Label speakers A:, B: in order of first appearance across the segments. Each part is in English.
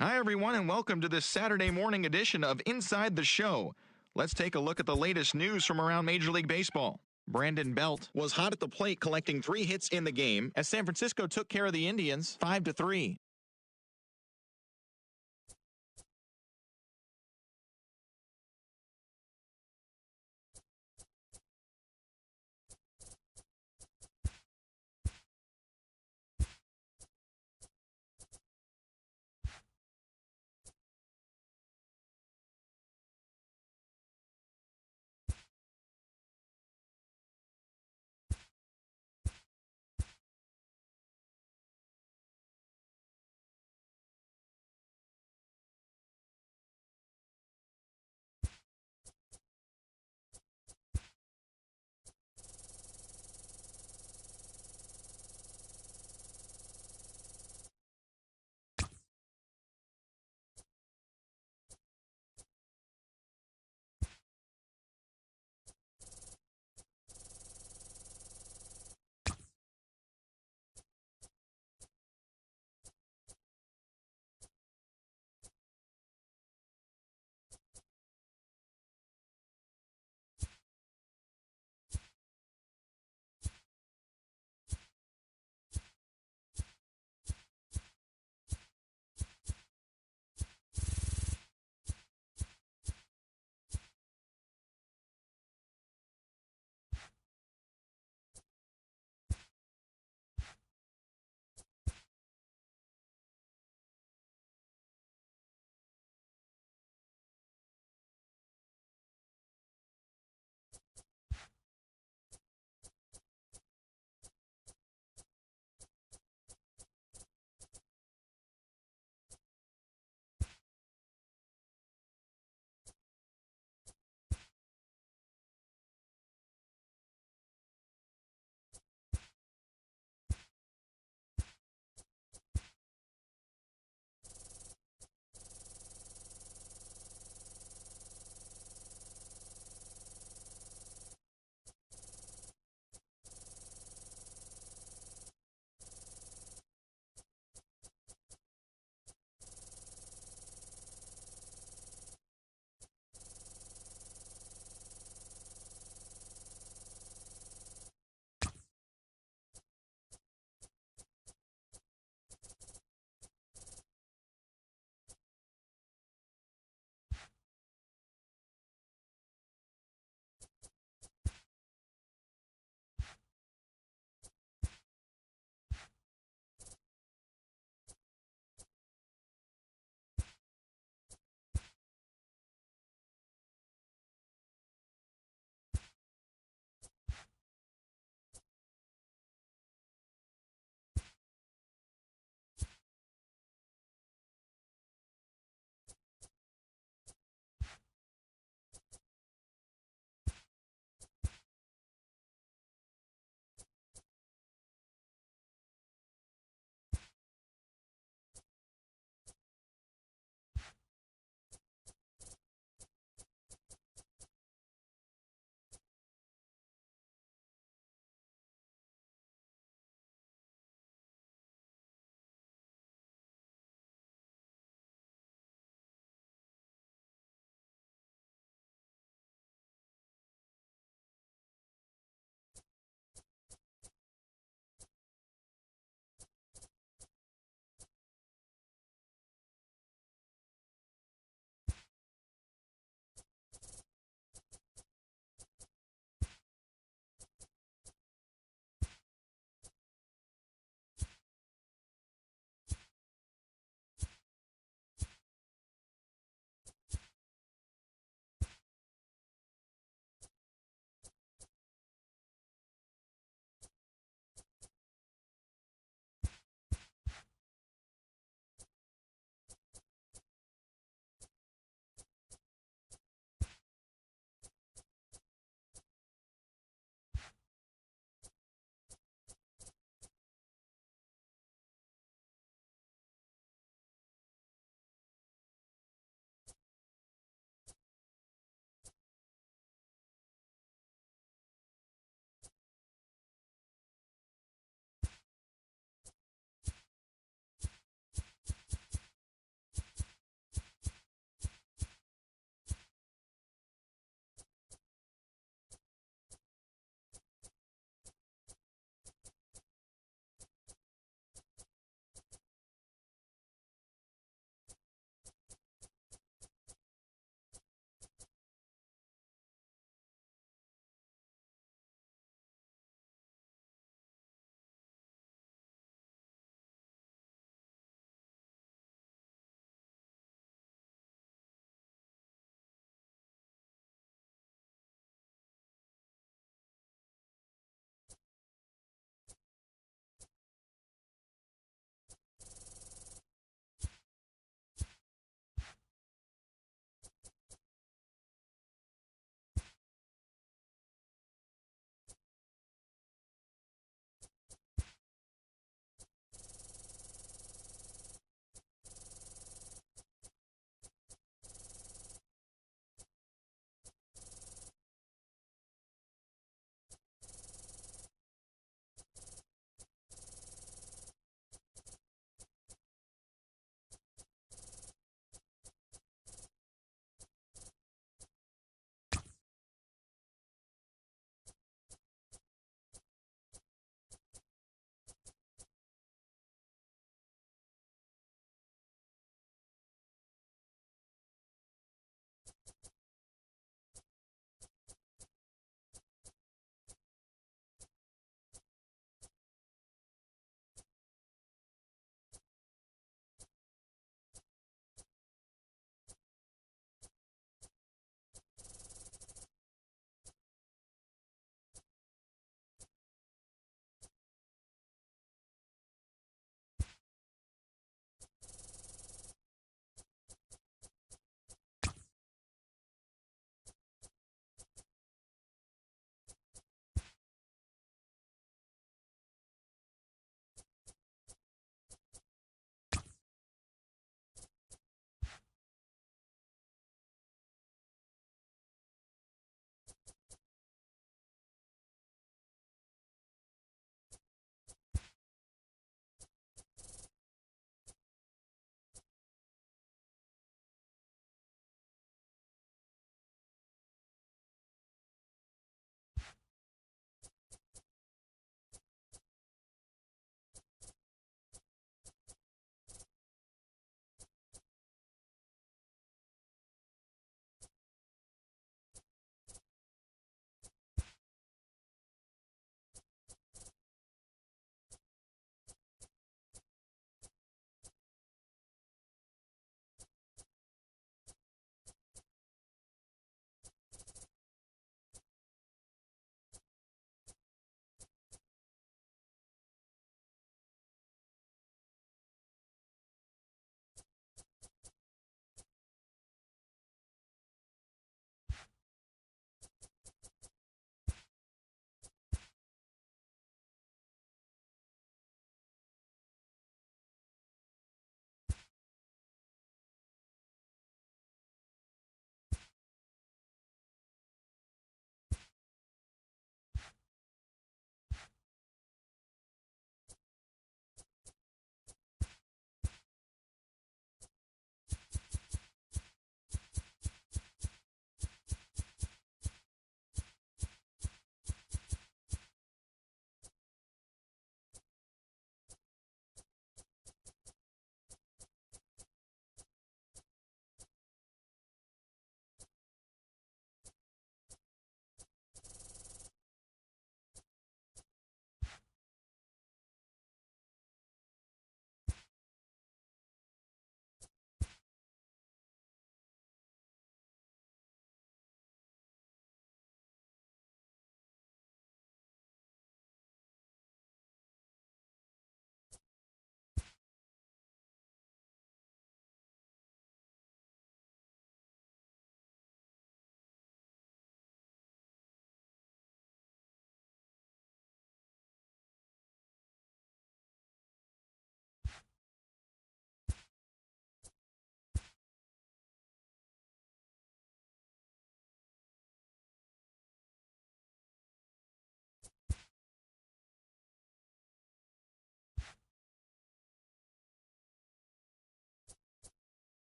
A: Hi, everyone, and welcome to this Saturday morning edition of Inside the Show. Let's take a look at the latest news from around Major League Baseball. Brandon Belt was hot at the plate, collecting 3 hits in the game as San Francisco took care of the Indians 5-3.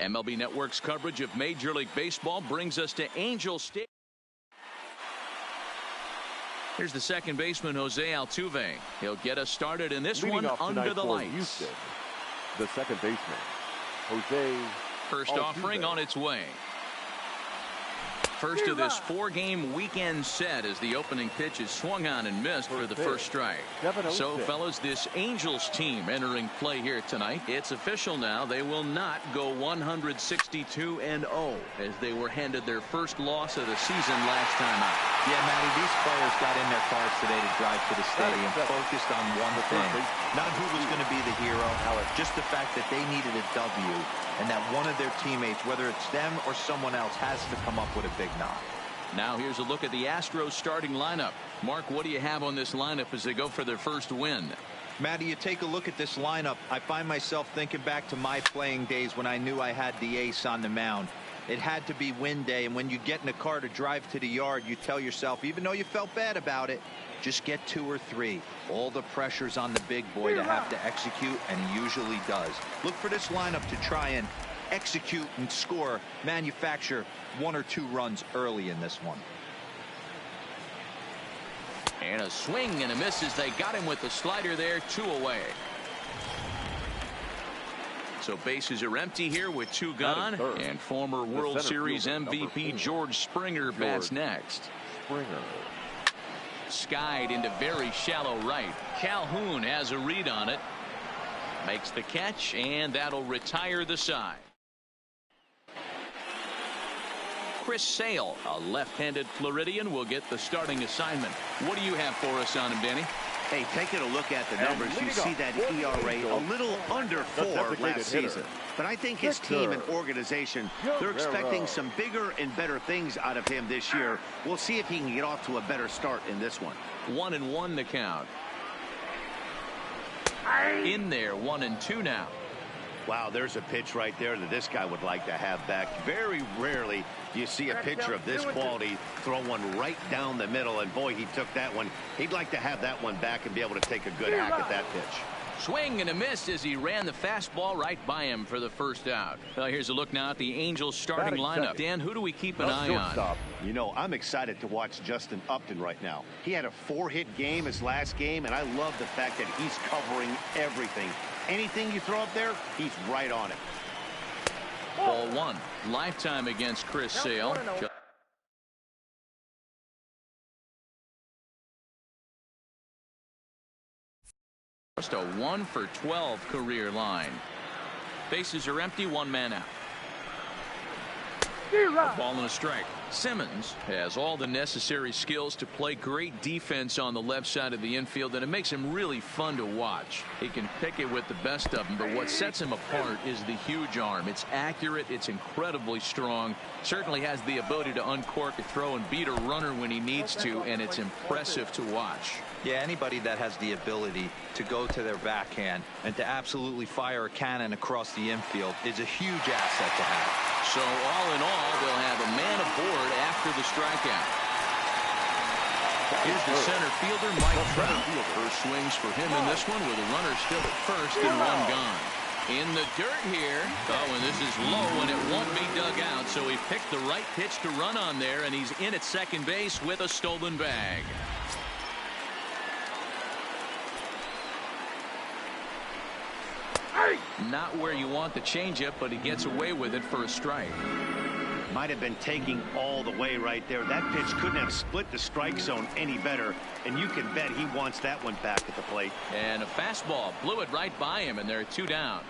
B: MLB Network's coverage of Major League Baseball brings us to Angel Stadium. Here's the second baseman, Jose Altuve. He'll get us started in this one under the lights.
C: Houston, the second baseman, Jose
B: First
C: Altuve.
B: offering on its way. First of this four-game weekend set as the opening pitch is swung on and missed for the first strike. So, fellas, this Angels team entering play here tonight. It's official now. They will not go 162-0 as they were handed their first loss of the season last time out.
D: Yeah, Matty, these players got in their cars today to drive to the stadium focused on one thing. Not who was going to be the hero, just the fact that they needed a W and that one of their teammates, whether it's them or someone else, has to come up with a big knock.
B: Now here's a look at the Astros starting lineup. Mark, what do you have on this lineup as they go for their first win?
D: Matty, you take a look at this lineup. I find myself thinking back to my playing days when I knew I had the ace on the mound. It had to be win day, and when you get in a car to drive to the yard, you tell yourself, even though you felt bad about it, just get 2 or 3. All the pressure's on the big boy to have to execute, and he usually does. Look for this lineup to try and execute and score, manufacture 1 or 2 runs early in this one.
B: And a swing and a miss as they got him with the slider there, 2 away. So bases are empty here with 2 gone, and former World Series MVP George Springer bats next. Skied into very shallow right. Calhoun has a read on it. Makes the catch, and that'll retire the side. Chris Sale, a left-handed Floridian, will get the starting assignment. What do you have for us on him, Danny?
E: Hey, taking a look at the numbers, you see that ERA a little under 4 last season. But I think his team and organization, they're expecting some bigger and better things out of him this year. We'll see if he can get off to a better start in this one.
B: 1-1 the count. In there, 1-2 now.
E: Wow, there's a pitch right there that this guy would like to have back. Very rarely do you see a pitcher of this quality throw one right down the middle, and boy, he took that one. He'd like to have that one back and be able to take a good hack at that pitch.
B: Swing and a miss as he ran the fastball right by him for the first out. Well, here's a look now at the Angels starting lineup. Dan, who do we keep an eye on?
E: You know, I'm excited to watch Justin Upton right now. He had a 4-hit game his last game, and I love the fact that he's covering everything. Anything you throw up there, he's right on it.
B: Ball 1. Lifetime against Chris Sale. Just a 1-for-12 career line. Bases are empty, 1 man out. A ball and a strike. Simmons has all the necessary skills to play great defense on the left side of the infield, and it makes him really fun to watch. He can pick it with the best of them, but what sets him apart is the huge arm. It's accurate, it's incredibly strong, certainly has the ability to uncork a throw and beat a runner when he needs to, and it's impressive to watch.
D: Yeah, anybody that has the ability to go to their backhand and to absolutely fire a cannon across the infield is a huge asset to have.
B: So all in all, they'll have a man aboard after the strikeout. Here's the center fielder, Mike Trout. First swings for him in this one with a runner still at first and 1 gone. In the dirt here. Oh, and this is low and it won't be dug out. So he picked the right pitch to run on there, and he's in at second base with a stolen bag. Not where you want the changeup, but he gets away with it for a strike.
E: Might have been taking all the way right there. That pitch couldn't have split the strike zone any better, and you can bet he wants that one back at the plate.
B: And a fastball blew it right by him, and they're 2 down.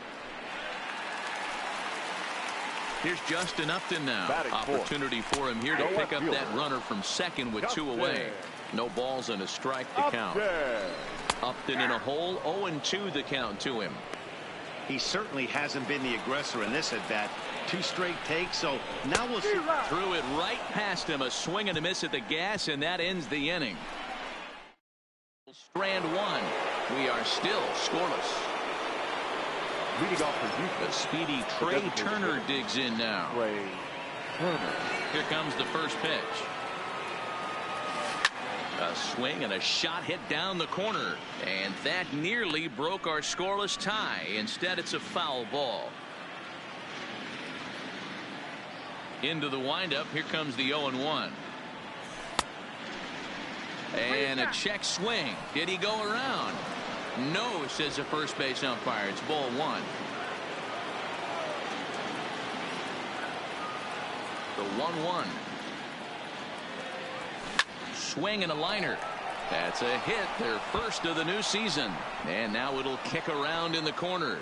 B: Here's Justin Upton now. Opportunity for him here to pick up that runner from second with 2 away. No balls and a strike to count. Upton in a hole, 0-2 the count to him.
E: He certainly hasn't been the aggressor in this at-bat. 2 straight takes, so now we'll see.
B: Threw it right past him, a swing and a miss at the gas, and that ends the inning. Strand 1. We are still scoreless. The speedy Trey Turner digs in now. Here comes the first pitch. A swing and a shot hit down the corner, and that nearly broke our scoreless tie. Instead, it's a foul ball. Into the windup. Here comes the 0-1. And a check swing. Did he go around? No, says the first base umpire. It's ball 1. The 1-1. Swing and a liner. That's a hit, their first of the new season. And now it'll kick around in the corner.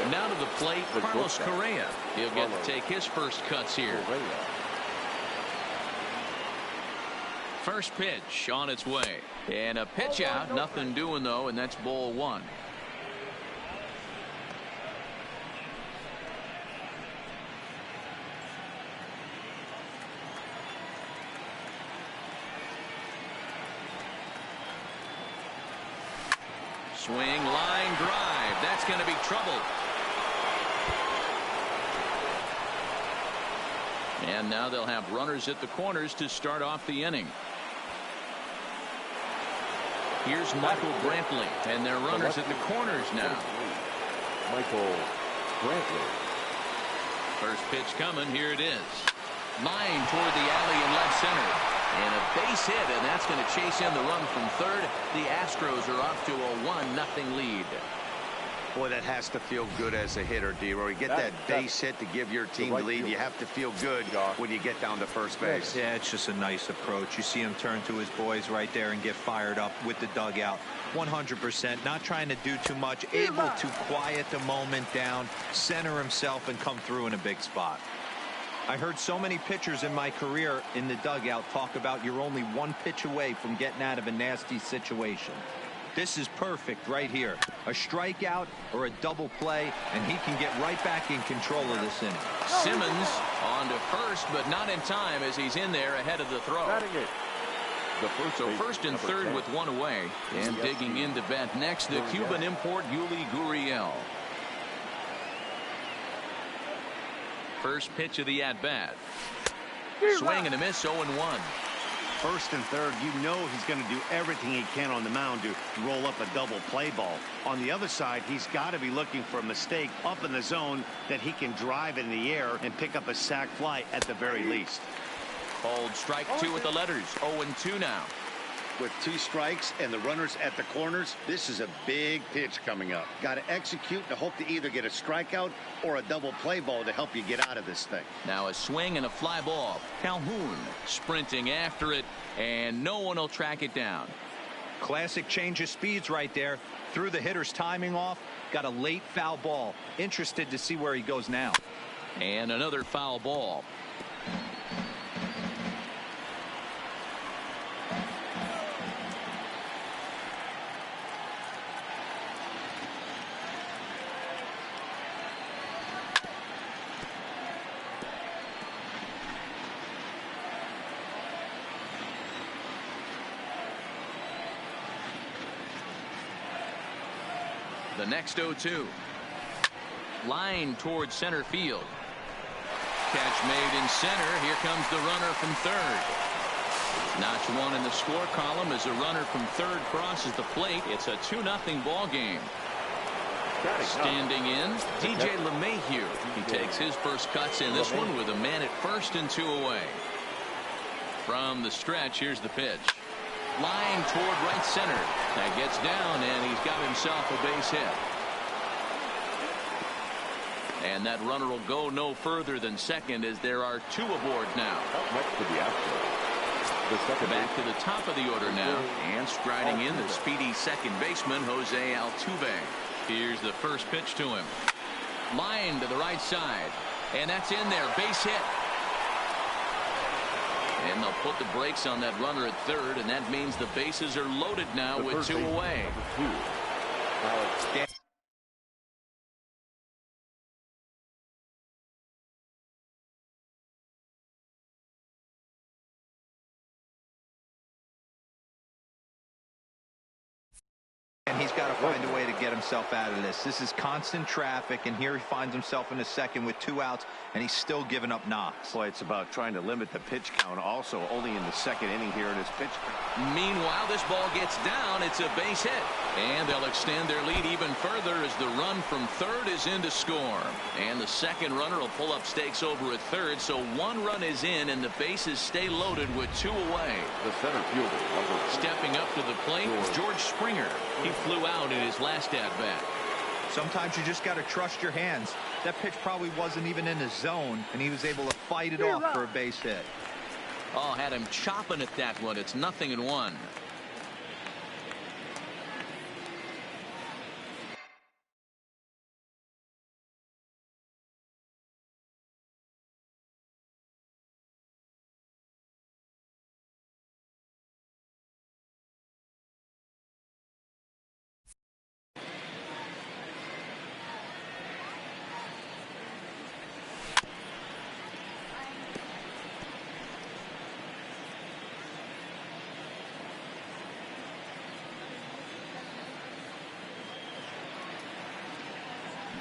B: Now to the plate, Carlos Correa. He'll get to take his first cuts here. First pitch on its way. And a pitch out. Nothing doing, though, and that's ball 1. Swing, line drive. That's going to be trouble. And now they'll have runners at the corners to start off the inning. Here's Michael Brantley, and their runners at the corners now.
C: Michael Brantley.
B: First pitch coming. Here it is. Line toward the alley in left center. And a base hit, and that's going to chase in the run from third. The Astros are off to a 1-0 lead.
E: Boy, that has to feel good as a hitter, D-Roy. You get that base hit to give your team the lead. You have to feel good when you get down to first base.
D: Yeah, it's just a nice approach. You see him turn to his boys right there and get fired up with the dugout. 100%, not trying to do too much, able to quiet the moment down, center himself, and come through in a big spot. I heard so many pitchers in my career in the dugout talk about you're only one pitch away from getting out of a nasty situation. This is perfect right here. A strikeout or a double play, and he can get right back in control of this inning.
B: Simmons on to first, but not in time as he's in there ahead of the throw. So first and third with one away. And digging in to bat next, the Cuban import Yuli Gurriel. First pitch of the at-bat. Swing and a miss, 0-1.
E: First and third, you know he's going to do everything he can on the mound to roll up a double play ball. On the other side, he's got to be looking for a mistake up in the zone that he can drive in the air and pick up a sac fly at the very least.
B: Called strike 2 with the letters. 0-2 now.
F: With 2 strikes and the runners at the corners, this is a big pitch coming up. Got to execute to hope to either get a strikeout or a double play ball to help you get out of this thing.
B: Now a swing and a fly ball. Calhoun sprinting after it, and no one will track it down.
D: Classic change of speeds right there. Threw the hitter's timing off. Got a late foul ball. Interested to see where he goes now.
B: And another foul ball. The next 0-2. Line towards center field. Catch made in center. Here comes the runner from third. Notch 1 in the score column as a runner from third crosses the plate. It's a 2-0 ball game. Standing in, DJ LeMahieu. He takes his first cuts in this one with a man at first and 2 away. From the stretch, here's the pitch. Line toward right center. That gets down, and he's got himself a base hit. And that runner will go no further than second as there are 2 aboard now.
C: Next to the Astros.
B: Back to the top of the order now. And striding in the speedy second baseman, Jose Altuve. Here's the first pitch to him. Line to the right side. And that's in there. Base hit. And they'll put the brakes on that runner at third, and that means the bases are loaded now with 2 away.
D: And he's got to find a way to get himself out of this. This is constant traffic, and here he finds himself in the second with 2 outs, and he's still giving up knocks.
E: Boy, it's about trying to limit the pitch count also only in the second inning here in his pitch count.
B: Meanwhile, this ball gets down. It's a base hit. And they'll extend their lead even further as the run from third is in to score. And the second runner will pull up stakes over at third, so one run is in and the bases stay loaded with two away.
C: The center fielder,
B: stepping up to the plate is George Springer. He flew out in his last at-bat.
D: Sometimes you just got to trust your hands. That pitch probably wasn't even in the zone, and he was able to fight it off for a base hit.
B: Oh, had him chopping at that one. It's 0-1.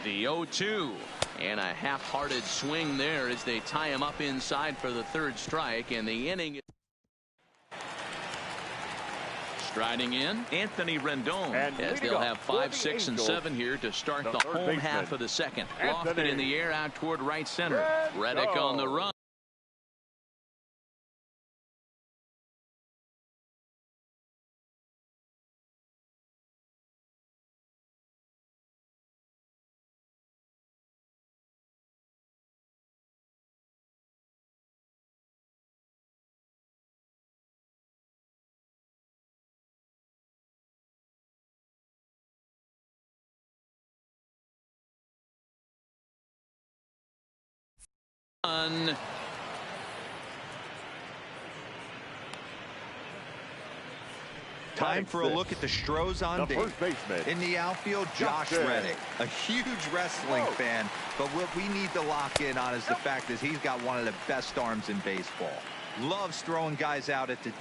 B: The 0-2 and a half-hearted swing there as they tie him up inside for the third strike, and the inning. Striding in, Anthony Rendon, as they'll have 5, 6, and 7 here to start the home half of the second. Lofted in the air out toward right center. Reddick on the run.
D: Time for a look at the Stros on
C: the first baseman.
D: In the outfield, Josh Reddick, a huge wrestling fan, but what we need to lock in on is the fact that he's got one of the best arms in baseball. Loves throwing guys out at the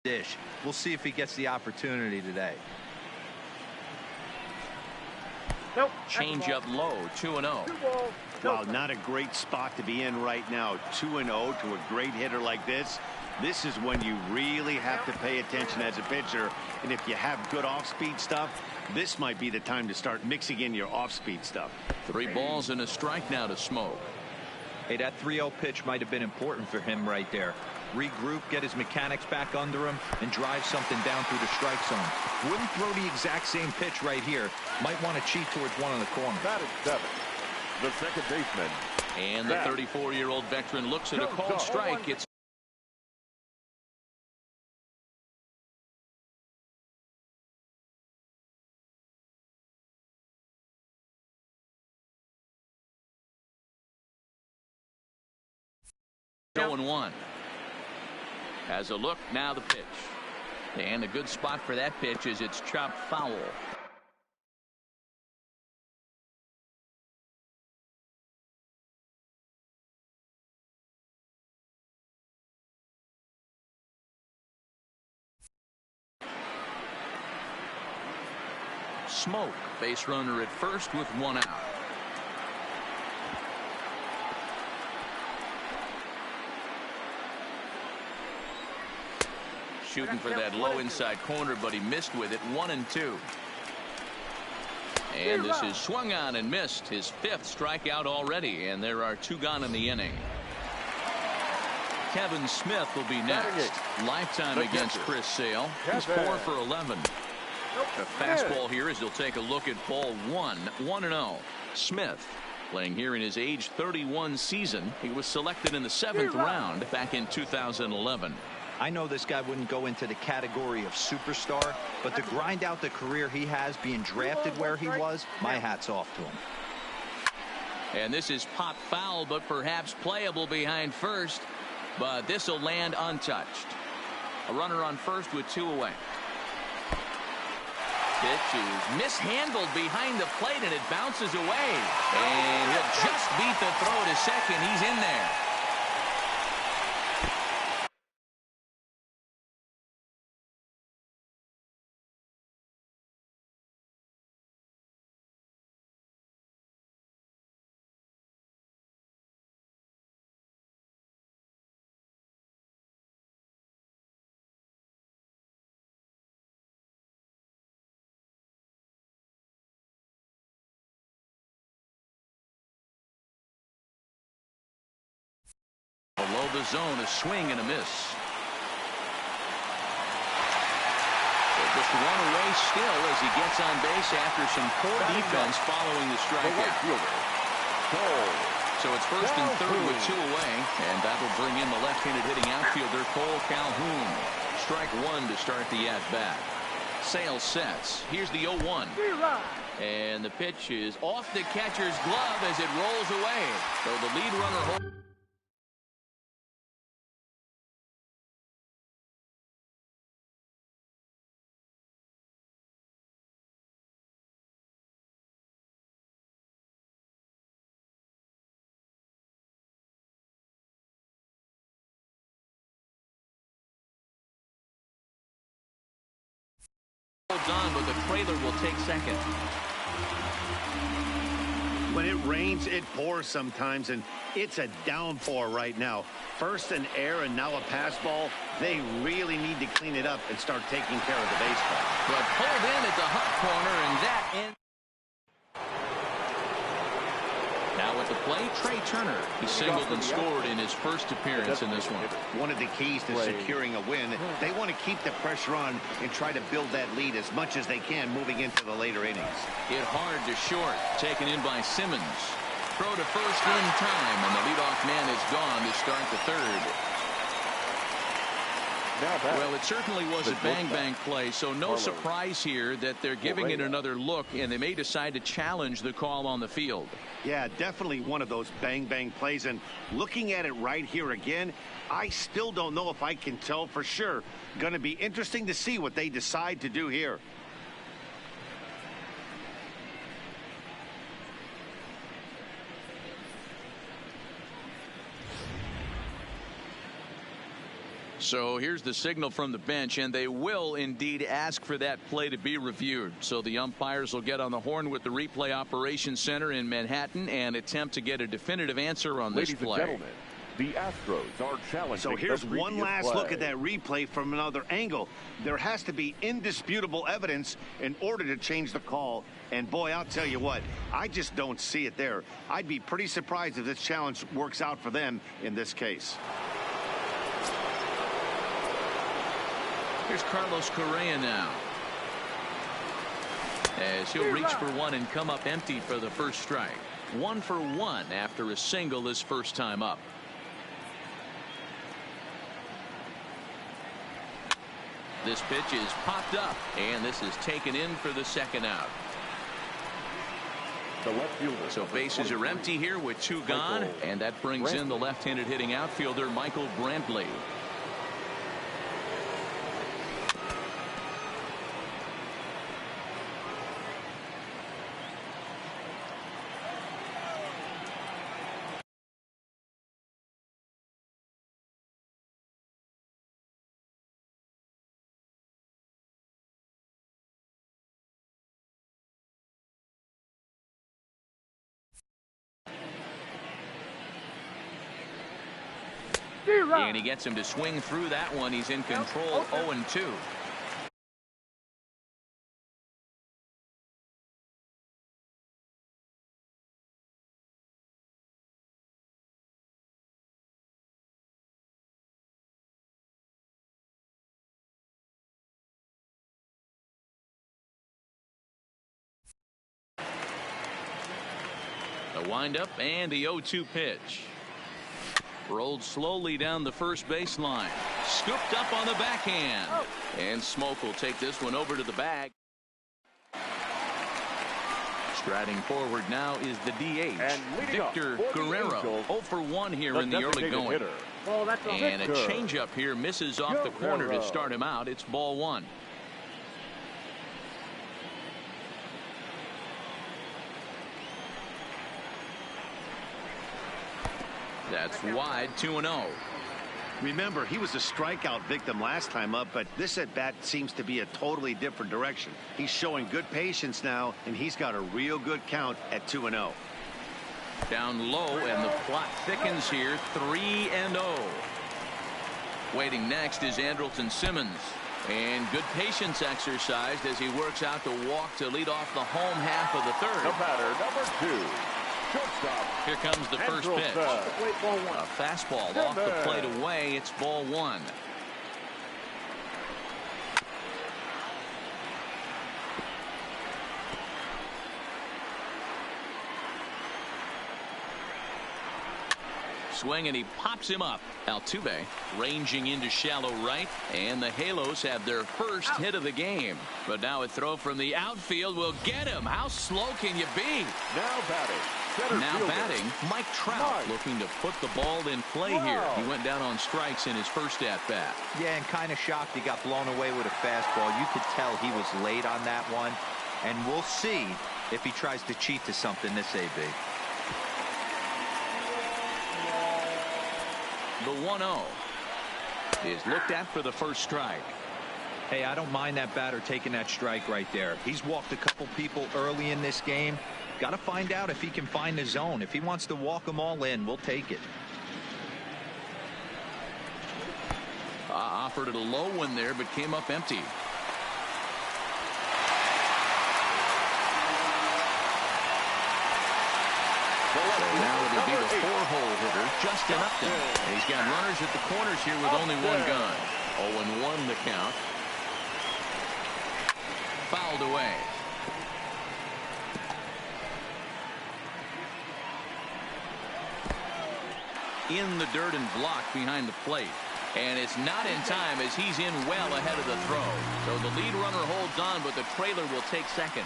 D: dish. We'll see if he gets the opportunity today.
B: Change up low, 2-0.
E: Wow, not a great spot to be in right now. 2-0 to a great hitter like this. This is when you really have to pay attention as a pitcher. And if you have good off-speed stuff, this might be the time to start mixing in your off-speed stuff.
B: 3 balls and a strike now to Smoke.
D: Hey, that 3-0 pitch might have been important for him right there. Regroup, get his mechanics back under him, and drive something down through the strike zone. Wouldn't throw the exact same pitch right here. Might want to cheat towards one of the corners.
C: That is 7. The second baseman.
B: And the 34-year-old veteran looks at a called strike. It's 0-1. As a look, now the pitch. And a good spot for that pitch is it's chopped foul. Smoke, base runner at first with 1 out. Shooting for that low inside corner, but he missed with it. 1-2. And this is swung on and missed. His 5th strikeout already, and there are 2 gone in the inning. Kevin Smith will be next. Lifetime against Chris Sale. He's 4 for 11. A fastball here as he'll take a look at ball 1. 1-0. Smith playing here in his age 31 season. He was selected in the 7th round back in 2011.
D: I know this guy wouldn't go into the category of superstar, but to grind out the career he has being drafted where he was, my hat's off to him.
B: And this is pop foul, but perhaps playable behind first. But this will land untouched. A runner on first with 2 away. Pitch is mishandled behind the plate, and it bounces away. And he'll just beat the throw to second. He's in there. the zone, a swing and a miss. Just one away still as he gets on base after some poor defense following the strikeout. So it's first and third with 2 away, and that will bring in the left-handed hitting outfielder Cole Calhoun. Strike one to start the at-bat. Sale sets. Here's the 0-1. And the pitch is off the catcher's glove as it rolls away. So the lead runner holds. On, but the trailer will take second.
F: When it rains, it pours sometimes, and it's a downpour right now. First an air and now a pass ball. They really need to clean it up and start taking care of the baseball.
B: But pulled in at the hot corner, and that ends. Now at the plate, Trey Turner. He singled and scored in his first appearance in this one.
F: One of the keys to securing a win, they want to keep the pressure on and try to build that lead as much as they can moving into the later innings.
B: Hit hard to short, taken in by Simmons. Throw to first in time, and the leadoff man is gone to start the third. Well, it certainly was a bang-bang play, so no surprise here that they're giving it another look, and they may decide to challenge the call on the field.
F: Yeah, definitely one of those bang-bang plays, and looking at it right here again, I still don't know if I can tell for sure. Going to be interesting to see what they decide to do here.
B: So here's the signal from the bench, and they will indeed ask for that play to be reviewed. So the umpires will get on the horn with the replay operations center in Manhattan and attempt to get a definitive answer on this play.
C: Ladies and gentlemen, the Astros are challenging.
F: So here's one last look at that replay from another angle. There has to be indisputable evidence in order to change the call. And boy, I'll tell you what, I just don't see it there. I'd be pretty surprised if this challenge works out for them in this case.
B: Here's Carlos Correa now, as he'll reach for one and come up empty for the first strike. 1 for 1 after a single his first time up. This pitch is popped up, and this is taken in for the second out. So bases are empty here with 2 gone, and that brings in the left-handed hitting outfielder Michael Brantley. And he gets him to swing through that one. He's in control. 0-2. The windup and the 0-2 pitch. Rolled slowly down the first baseline. Scooped up on the backhand. And Smoke will take this one over to the bag. Striding forward now is the DH, Victor Guerrero. 0 for 1 here in the early going. And a changeup here misses off the corner to start him out. It's ball 1. That's wide, 2-0.
F: Remember, he was a strikeout victim last time up, but this at-bat seems to be a totally different direction. He's showing good patience now, and he's got a real good count at 2-0.
B: Down low, and the plot thickens here, 3-0. Waiting next is Andrelton Simmons. And good patience exercised as he works out the walk to lead off the home half of the third.
C: The batter, number 2. Shortstop.
B: Here comes the first pitch. A fastball off the plate away. It's ball one. Swing, and he pops him up. Altuve ranging into shallow right, and the Halos have their first hit of the game. But now a throw from the outfield will get him. How slow can you be?
C: Now batting.
B: Now batting, Mike Trout looking to put the ball in play here. He went down on strikes in his first at-bat.
D: Yeah, and kind of shocked he got blown away with a fastball. You could tell he was late on that one. And we'll see if he tries to cheat to something this AB.
B: The 1-0 is looked at for the first strike.
D: Hey, I don't mind that batter taking that strike right there. He's walked a couple people early in this game. Got to find out if he can find the zone. If he wants to walk them all in, we'll take it.
B: Offered it a low one there, but came up empty. Now it'll be the 4-hole hitter, Justin Upton. And he's got runners at the corners here with only one gun. 0-1 the count. Fouled away. In the dirt and blocked behind the plate. And it's not in time as he's in well ahead of the throw. So the lead runner holds on, but the trailer will take second.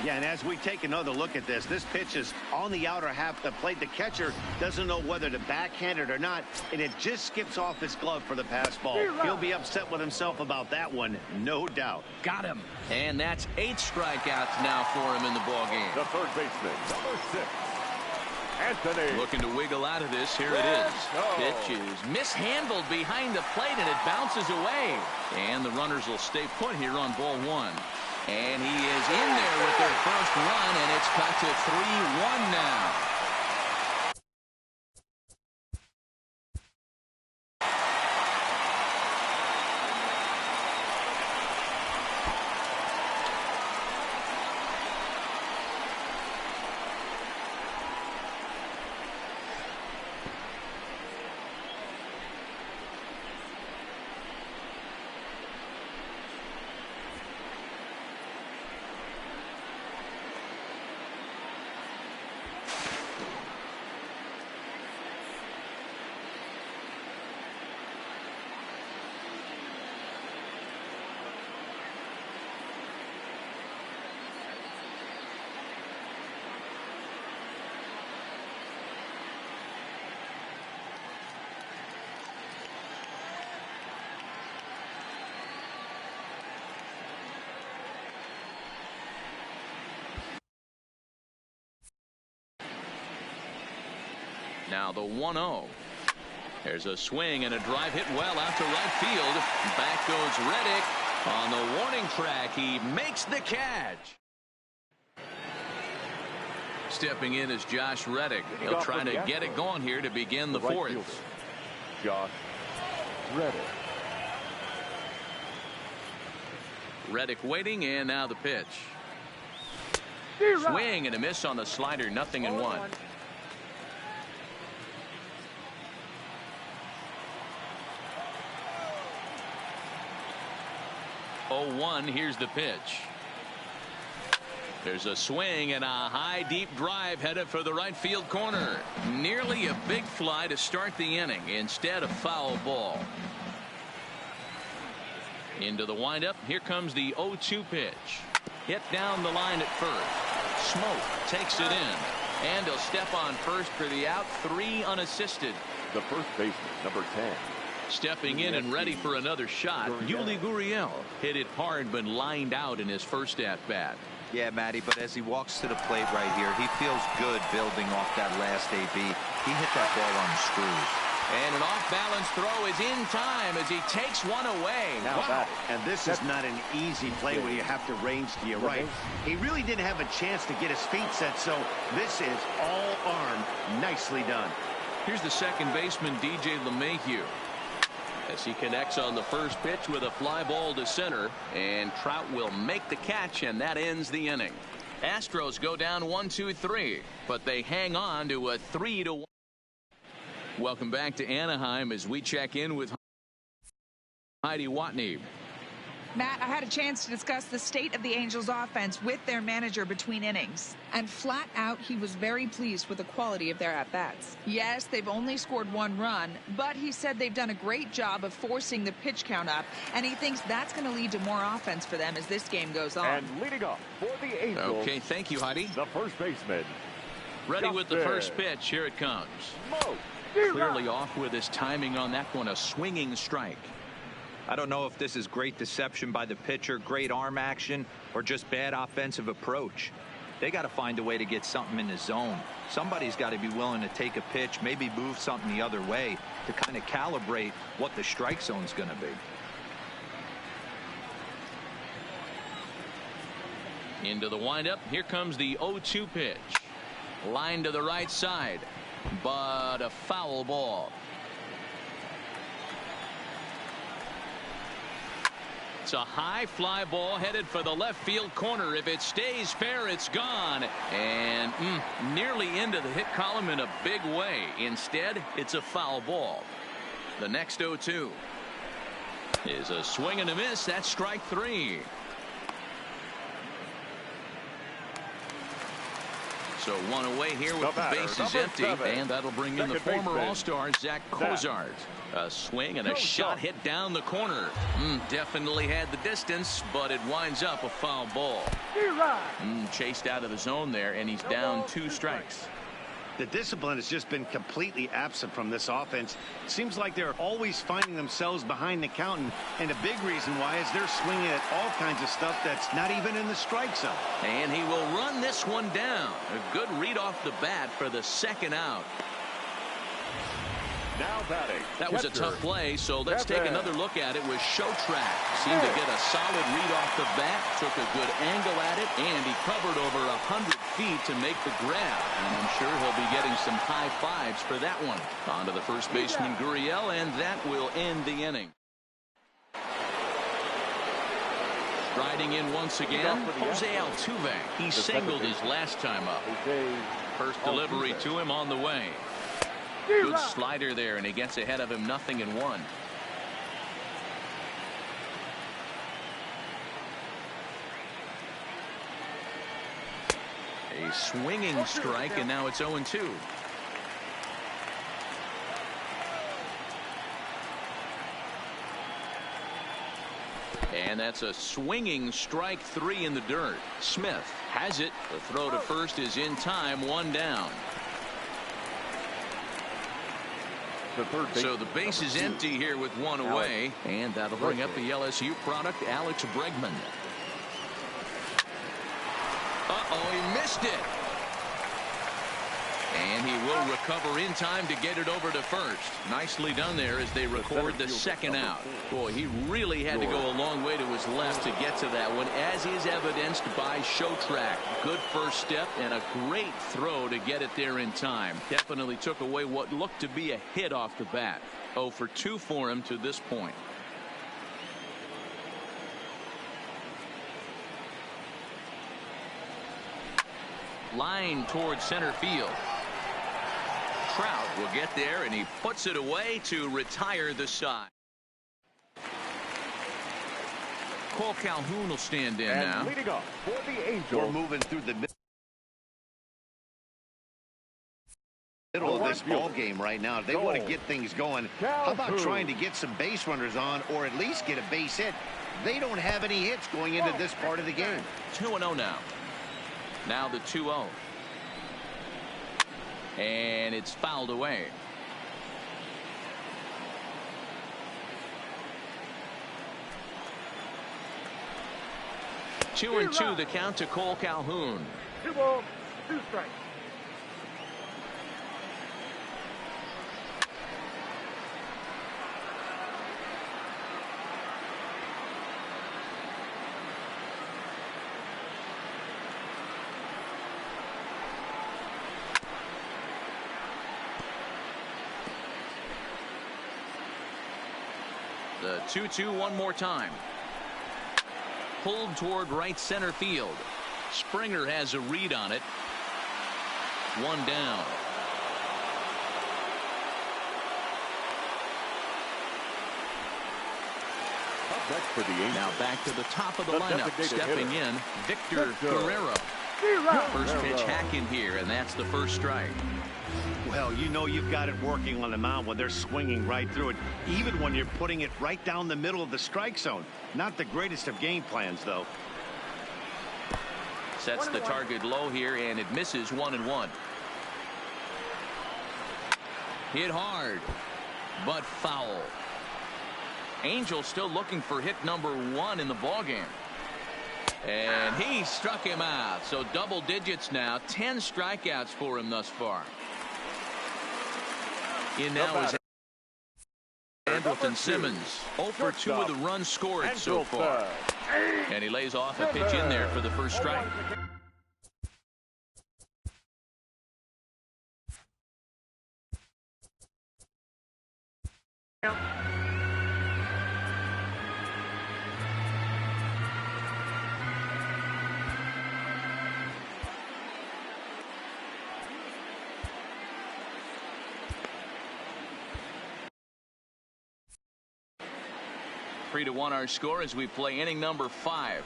E: Yeah, and as we take another look at this pitch is on the outer half of the plate. The catcher doesn't know whether to backhand it or not, and it just skips off his glove for the pass ball. He'll be upset with himself about that one, no doubt.
B: Got him. And that's 8 strikeouts now for him in the ballgame.
C: The third baseman, number 6, Anthony.
B: Looking to wiggle out of this. Here it is. Pitch is mishandled behind the plate, and it bounces away. And the runners will stay put here on ball one. And he is in there with their first run, and it's cut to 3-1 now. Now the 1-0. There's a swing and a drive hit well out to right field. Back goes Reddick on the warning track. He makes the catch. Stepping in is Josh Reddick. He'll try to get it going here to begin the fourth.
C: Josh Reddick.
B: Reddick waiting, and now the pitch. Swing and a miss on the slider. 0-1. 0-1. Here's the pitch. There's a swing and a high deep drive headed for the right field corner. Nearly a big fly to start the inning. Instead, a foul ball. Into the windup. Here comes the 0-2 pitch. Hit down the line at first. Smoke takes it in. And he'll step on first for the out. 3 unassisted.
C: The first baseman, number 10.
B: Stepping in and ready for another shot. Yuli Gurriel hit it hard but lined out in his first at-bat.
D: Yeah, Matty, but as he walks to the plate right here, he feels good building off that last AB. He hit that ball on the screws.
B: And an off-balance throw is in time as he takes one away.
E: Wow. And this is not an easy play when you have to range to your right. He really didn't have a chance to get his feet set, so this is all arm. Nicely done.
B: Here's the second baseman, DJ LeMahieu, as he connects on the first pitch with a fly ball to center, and Trout will make the catch, and that ends the inning. Astros go down 1-2-3, but they hang on to a 3-1. Welcome back to Anaheim as we check in with Heidi Watney.
G: Matt, I had a chance to discuss the state of the Angels offense with their manager between innings. And flat out, he was very pleased with the quality of their at-bats. Yes, they've only scored 1 run, but he said they've done a great job of forcing the pitch count up, and he thinks that's going to lead to more offense for them as this game goes on.
C: And leading off for the Angels.
B: Okay, thank you, Heidi.
C: The first baseman.
B: Ready with the first pitch. Here it comes. Clearly off with his timing on that one. A swinging strike.
D: I don't know if this is great deception by the pitcher, great arm action, or just bad offensive approach. They got to find a way to get something in the zone. Somebody's got to be willing to take a pitch, maybe move something the other way to kind of calibrate what the strike zone's going to be.
B: Into the windup. Here comes the 0-2 pitch. Line to the right side, but a foul ball. It's a high fly ball headed for the left field corner. If it stays fair, it's gone. And nearly into the hit column in a big way. Instead, it's a foul ball. The next 0-2 is a swing and a miss. That's strike 3. So 1 away here with the bases empty. And that'll bring in the former All-Star Zach Cozart. A swing and a shot hit down the corner. Definitely had the distance, but it winds up a foul ball. Chased out of the zone there, and he's down 2 strikes.
F: The discipline has just been completely absent from this offense. It seems like they're always finding themselves behind the count, and a big reason why is they're swinging at all kinds of stuff that's not even in the strike zone.
B: And he will run this one down. A good read off the bat for the second out.
C: Now batting.
B: That was a tough play, so let's take another look at it with Showtrack. Seemed to get a solid read off the bat, took a good angle at it, and he covered over 100 feet to make the grab. And I'm sure he'll be getting some high fives for that one. On to the first baseman, Gurriel, and that will end the inning. Striding in once again, Jose Altuve. He singled his last time up. First delivery to him on the way. Good slider there, and he gets ahead of him, 0-1. A swinging strike, and now it's 0-2. And that's a swinging strike 3 in the dirt. Smith has it. The throw to first is in time, 1 down. So the base is empty here with 1 away, and that'll bring up the LSU product, Alex Bregman. He missed it. And he will recover in time to get it over to first. Nicely done there as they record the second out. Boy, he really had to go a long way to his left to get to that one, as is evidenced by Showtrack. Good first step and a great throw to get it there in time. Definitely took away what looked to be a hit off the bat. 0 for 2 for him to this point. Line towards center field. Trout will get there, and he puts it away to retire the side. Cole Calhoun will stand in now.
C: Leading off for the Angels.
F: We're moving through the middle of this ball game right now. If they want to get things going, how about trying to get some base runners on, or at least get a base hit? They don't have any hits going into this part of the game.
B: 2-0 now. Now the 2-0. And it's fouled away. Two and 2 the count to Cole Calhoun.
C: 2 balls, 2 strikes.
B: The 2-2 one more time. Pulled toward right center field. Springer has a read on it. One down.
C: Next for the Angels.
B: Now back to the top of the lineup. Stepping in, Victor Guerrero. First pitch hack in here, and that's the first strike.
E: Well, you know you've got it working on the mound when they're swinging right through it, even when you're putting it right down the middle of the strike zone. Not the greatest of game plans, though.
B: Sets the target low here, and it misses 1-1. Hit hard, but foul. Angels still looking for hit number 1 in the ballgame. And he struck him out. So double digits now. 10 strikeouts for him thus far. In now is Andrelton Simmons. 0 for 2 with the runs scored so far. And he lays off a pitch in there for the first strike. Three to 1 our score as we play inning number 5.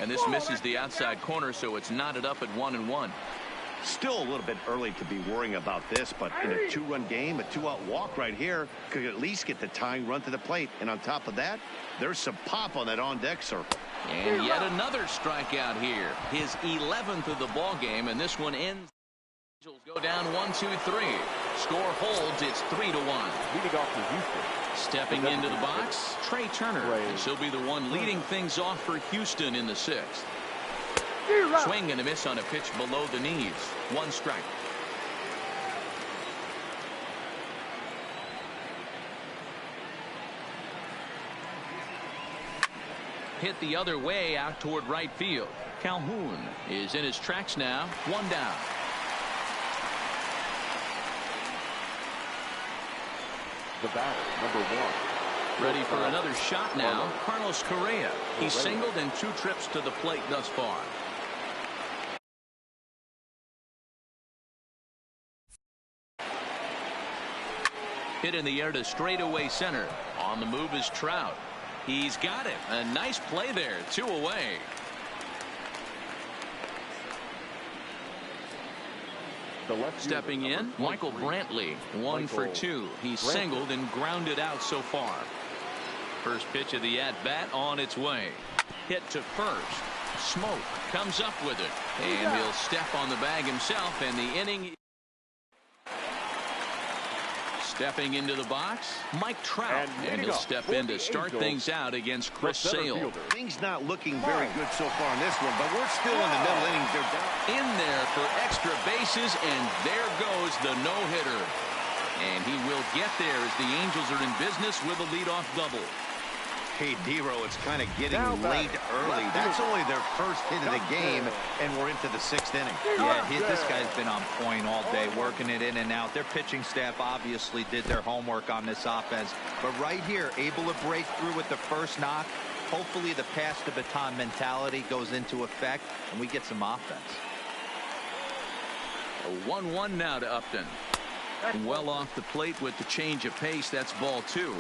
B: And this misses the outside corner, so it's knotted up at 1-1.
E: Still a little bit early to be worrying about this, but in a 2-run game, a 2-out walk right here could at least get the tying run to the plate. And on top of that, there's some pop on that on-deck circle.
B: And yet another strikeout here. His 11th of the ball game, and this one ends. Angels go down 1-2-3. Score holds. It's 3-1.
C: Leading off for Houston.
B: Stepping into the box, Trey Turner. And she'll be the one leading things off for Houston in the 6th. Swing and a miss on a pitch below the knees. 1 strike. Hit the other way out toward right field. Calhoun is in his tracks now. 1 down.
C: The batter, number 1.
B: Ready for another shot now. Carlos Correa. He's singled in 2 trips to the plate thus far. Hit in the air to straightaway center. On the move is Trout. He's got it. A nice play there. 2 away. Stepping in, Michael Brantley. 1 for 2. He's singled and grounded out so far. First pitch of the at-bat on its way. Hit to first. Smoke comes up with it. And he'll step on the bag himself, and the inning. Stepping into the box, Mike Trout. And he'll step in to start things out against Chris Sale.
E: Things not looking very good so far in this one, but we're still in the middle innings. They're down.
B: In there for extra bases, and there goes the no-hitter. And he will get there as the Angels are in business with a leadoff double.
D: Hey, D-Row, it's kind of getting late early. That's only their first hit of the game, and we're into the 6th inning. Yeah, this guy's been on point all day, working it in and out. Their pitching staff obviously did their homework on this offense. But right here, able to break through with the first knock. Hopefully the pass-to-baton mentality goes into effect, and we get some offense.
B: A 1-1 now to Upton. Well off the plate with the change of pace. That's ball 2.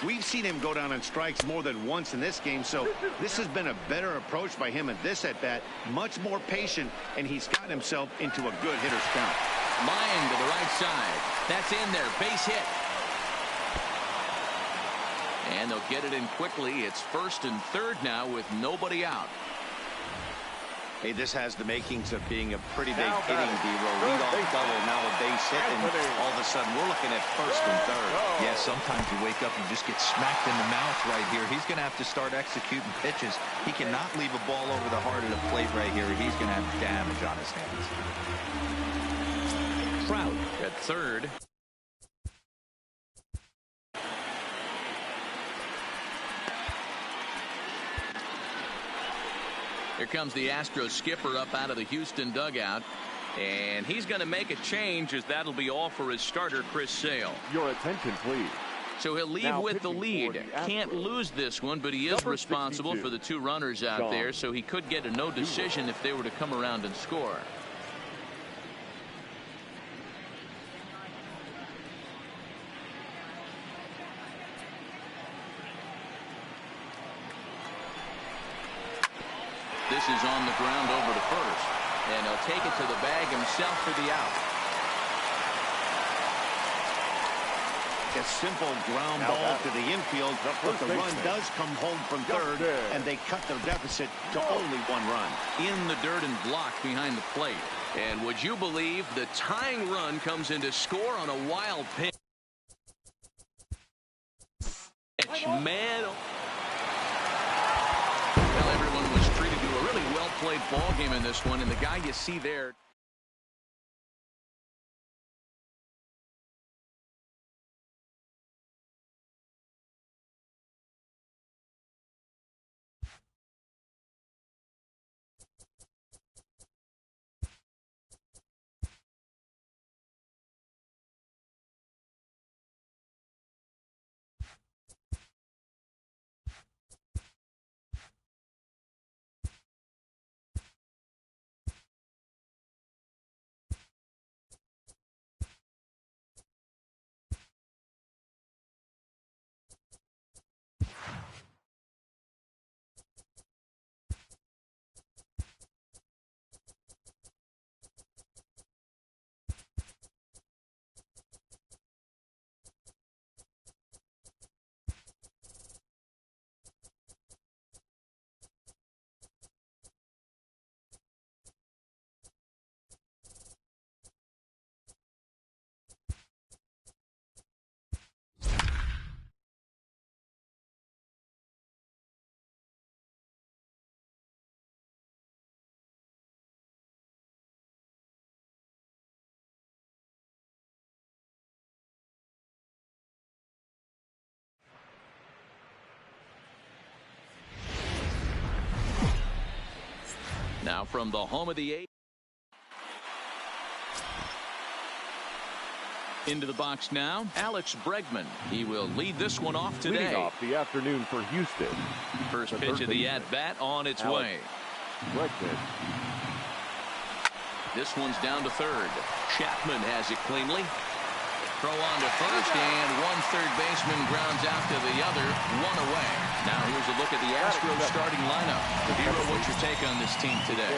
E: We've seen him go down on strikes more than once in this game, so this has been a better approach by him at this at-bat. Much more patient, and he's got himself into a good hitter's count.
B: Line to the right side. That's in there. Base hit. And they'll get it in quickly. It's 1st and 3rd now with nobody out.
D: Hey, this has the makings of being a pretty big hitting D-Row. Leadoff double, now a base hit, and all of a sudden we're looking at 1st and 3rd. Yeah, sometimes you wake up and just get smacked in the mouth right here. He's going to have to start executing pitches. He cannot leave a ball over the heart of the plate right here. He's going to have damage on his hands.
B: Trout at 3rd. Here comes the Astros skipper up out of the Houston dugout. And he's going to make a change, as that'll be all for his starter, Chris Sale.
C: Your attention, please.
B: So he'll leave
C: Now
B: with the
C: pitching
B: lead.
C: for the
B: Can't
C: Astros,
B: lose this one, but he is
C: number
B: responsible
C: 62,
B: for the 2 runners out there, so he could get a no decision if they were to come around and score. This is on the ground over to first, and he'll take it to the bag himself for the out.
E: A simple ground ball to the infield, but the run does come home from third, and they cut their deficit to only 1 run.
B: In the dirt and blocked behind the plate. And would you believe the tying run comes in to score on a wild pitch? Man. Well, everyone was treated to a really well-played ball game in this one, and the guy you see there. Now from the home of the 8. Into the box now, Alex Bregman. He will lead this one off today.
C: Leading off the afternoon for Houston.
B: First pitch of the at-bat on its way.
C: Bregman.
B: This one's down to third. Chapman has it cleanly. Throw on to first, and one third baseman grounds out to the other, 1 away. Now here's a look at the Astros starting lineup. Hero, what's your take on this team today?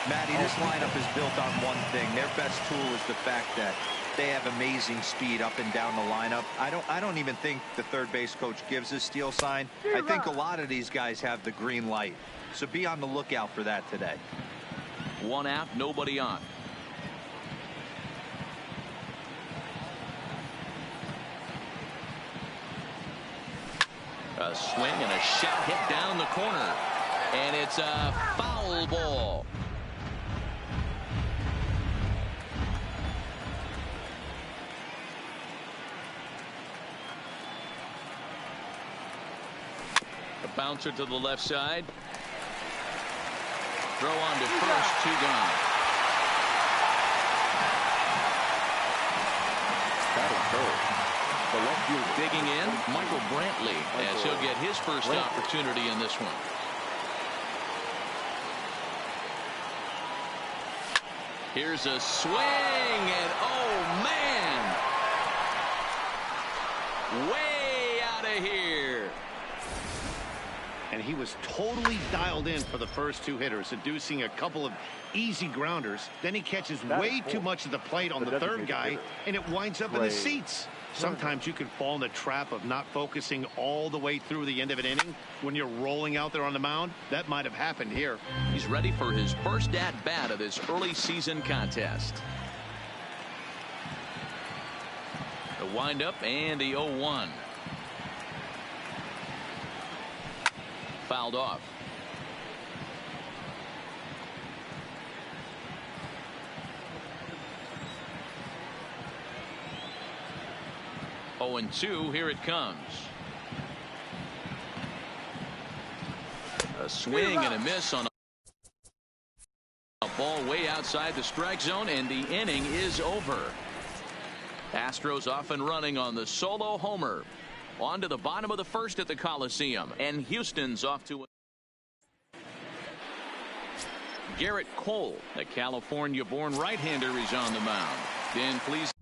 D: Matty, this lineup is built on one thing. Their best tool is the fact that they have amazing speed up and down the lineup. I don't even think the third base coach gives a steal sign. I think a lot of these guys have the green light. So be on the lookout for that today.
B: 1 out, nobody on. A swing and a shot hit down the corner. And it's a foul ball. A bouncer to the left side. Throw on to first, 2 gone.
C: Batting third. The left fielder.
B: Digging in, Michael Brantley, as he'll get his first opportunity in this one. Here's a swing, and oh man, way out of here.
E: And he was totally dialed in for the first 2 hitters, seducing a couple of easy grounders. Then he catches way too much of the plate on the third guy, and it winds up in the seats. Sometimes you can fall in the trap of not focusing all the way through the end of an inning when you're rolling out there on the mound. That might have happened here.
B: He's ready for his first at-bat of this early season contest. The windup and the 0-1. Fouled off. Oh, and 2, here it comes. A swing and a miss on a ball way outside the strike zone, and the inning is over. Astros off and running on the solo homer. On to the bottom of the first at the Coliseum, and Houston's off to Garrett Cole, the California-born right-hander, is on the mound. Dan, please.